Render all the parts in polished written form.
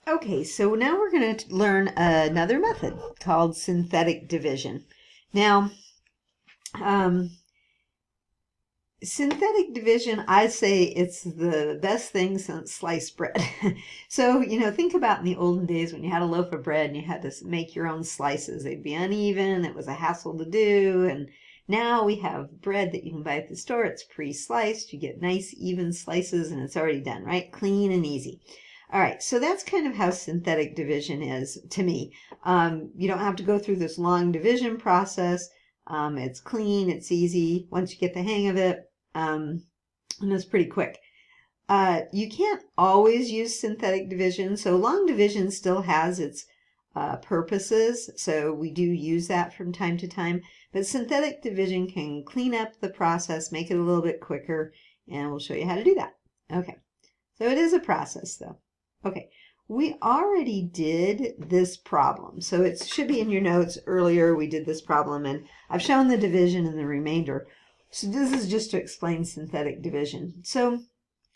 Okay, so now we're going to learn another method called synthetic division. Now, um, synthetic division, I say it's the best thing since sliced bread. So, think about in the olden days when you had a loaf of bread and you had to make your own slices. They'd be uneven, it was a hassle to do, and now we have bread that you can buy at the store. It's pre-sliced. You get nice, even slices, and it's already done, right? Clean and easy. All right, so that's kind of how synthetic division is to me. You don't have to go through this long division process. It's clean, it's easy once you get the hang of it. And it's pretty quick. You can't always use synthetic division, so long division still has its purposes, so we do use that from time to time, but synthetic division can clean up the process, make it a little bit quicker, and we'll show you how to do that. Okay, so it is a process though. Okay, we already did this problem, so it should be in your notes. Earlier we did this problem, and I've shown the division and the remainder. So this is just to explain synthetic division. So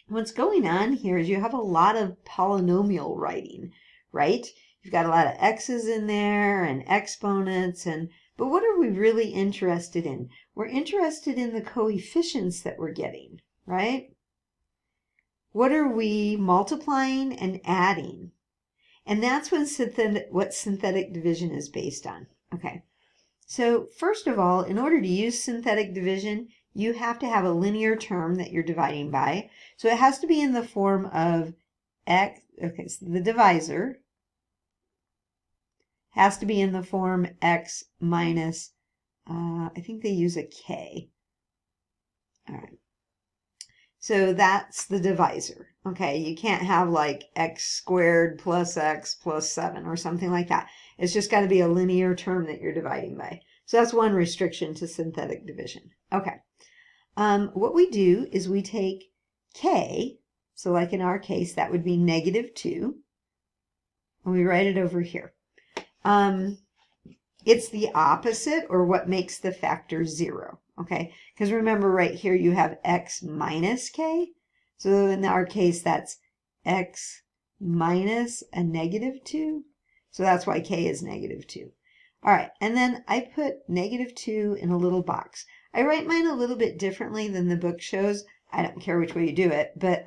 what's going on here is you have a lot of polynomial writing, right? You've got a lot of x's in there and exponents, but what are we really interested in? We're interested in the coefficients that we're getting, right? What are we multiplying and adding? And that's what synthetic division is based on. Okay. So first of all, in order to use synthetic division, you have to have a linear term that you're dividing by. So it has to be in the form of x, okay, so the divisor has to be in the form x minus, I think they use a k. All right. So that's the divisor. Okay, you can't have like x squared plus x plus 7 or something like that. It's just got to be a linear term that you're dividing by. So that's one restriction to synthetic division. Okay, what we do is we take k, so like in our case, that would be -2, and we write it over here. It's the opposite, or what makes the factor 0. Okay, because remember right here you have x minus k. So in our case that's x minus a -2. So that's why k is -2. All right, and then I put -2 in a little box. I write mine a little bit differently than the book shows. I don't care which way you do it, but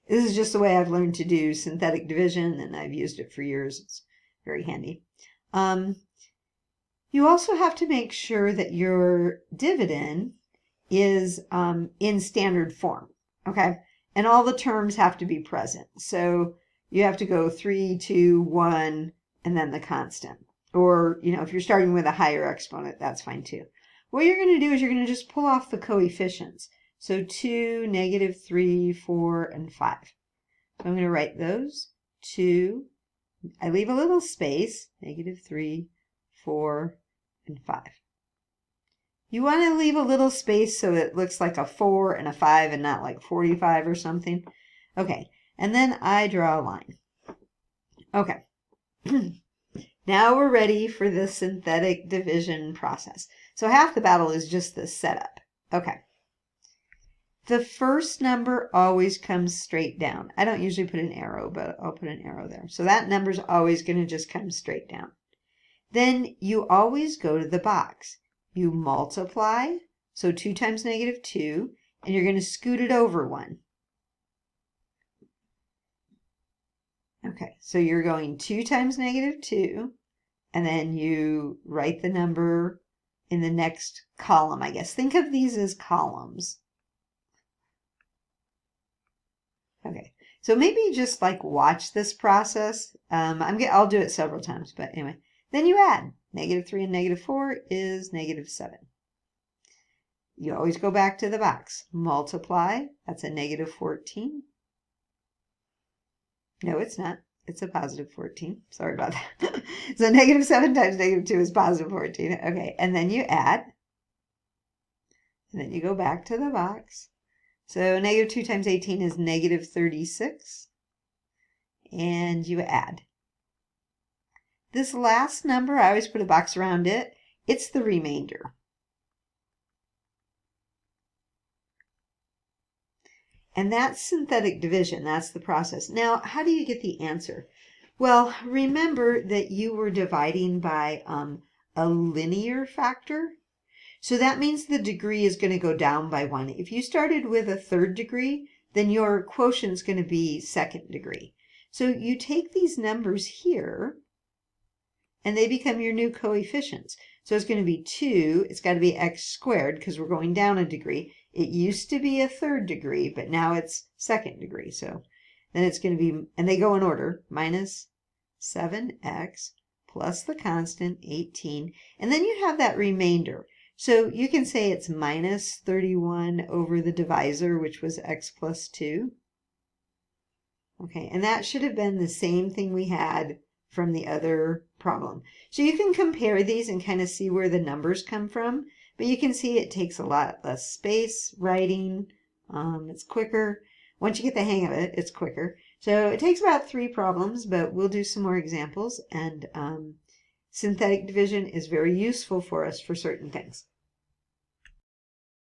this is just the way I've learned to do synthetic division, and I've used it for years. It's very handy. You also have to make sure that your dividend is in standard form, okay? And all the terms have to be present. So you have to go 3, 2, 1, and then the constant. Or, if you're starting with a higher exponent, that's fine too. What you're going to do is you're going to just pull off the coefficients. So 2, -3, 4, and 5. So I'm going to write those. 2, I leave a little space, -3, 4, and 5. You want to leave a little space so it looks like a 4 and a 5 and not like 45 or something. Okay, and then I draw a line. Okay, now we're ready for the synthetic division process. So half the battle is just the setup. Okay. The first number always comes straight down. I don't usually put an arrow, but I'll put an arrow there. So that number's always going to just come straight down. Then you always go to the box. You multiply, so 2 times -2, and you're going to scoot it over 1. Okay, so you're going 2 times -2, and then you write the number in the next column, I guess. Think of these as columns. Okay, so maybe just like watch this process. I'll do it several times, but anyway. Then you add. -3 and -4 is -7. You always go back to the box. Multiply, that's a -14. No, it's not. It's a +14. Sorry about that. So -7 times -2 is +14. Okay, and then you add. And then you go back to the box. So -2 times 18 is -36. And you add. This last number, I always put a box around it. It's the remainder. And that's synthetic division. That's the process. Now, how do you get the answer? Well, remember that you were dividing by a linear factor. So that means the degree is going to go down by 1. If you started with a third degree, then your quotient is going to be second degree. So you take these numbers here, and they become your new coefficients. So it's going to be 2, it's got to be x squared because we're going down a degree. It used to be a third degree, but now it's second degree. So then it's going to be, and they go in order, minus 7x plus the constant 18, and then you have that remainder. So you can say it's minus 31 over the divisor, which was x plus 2. Okay, and that should have been the same thing we had from the other problem. So you can compare these and kind of see where the numbers come from, but you can see it takes a lot less space writing. It's quicker. Once you get the hang of it, it's quicker. So it takes about 3 problems, but we'll do some more examples, and synthetic division is very useful for us for certain things.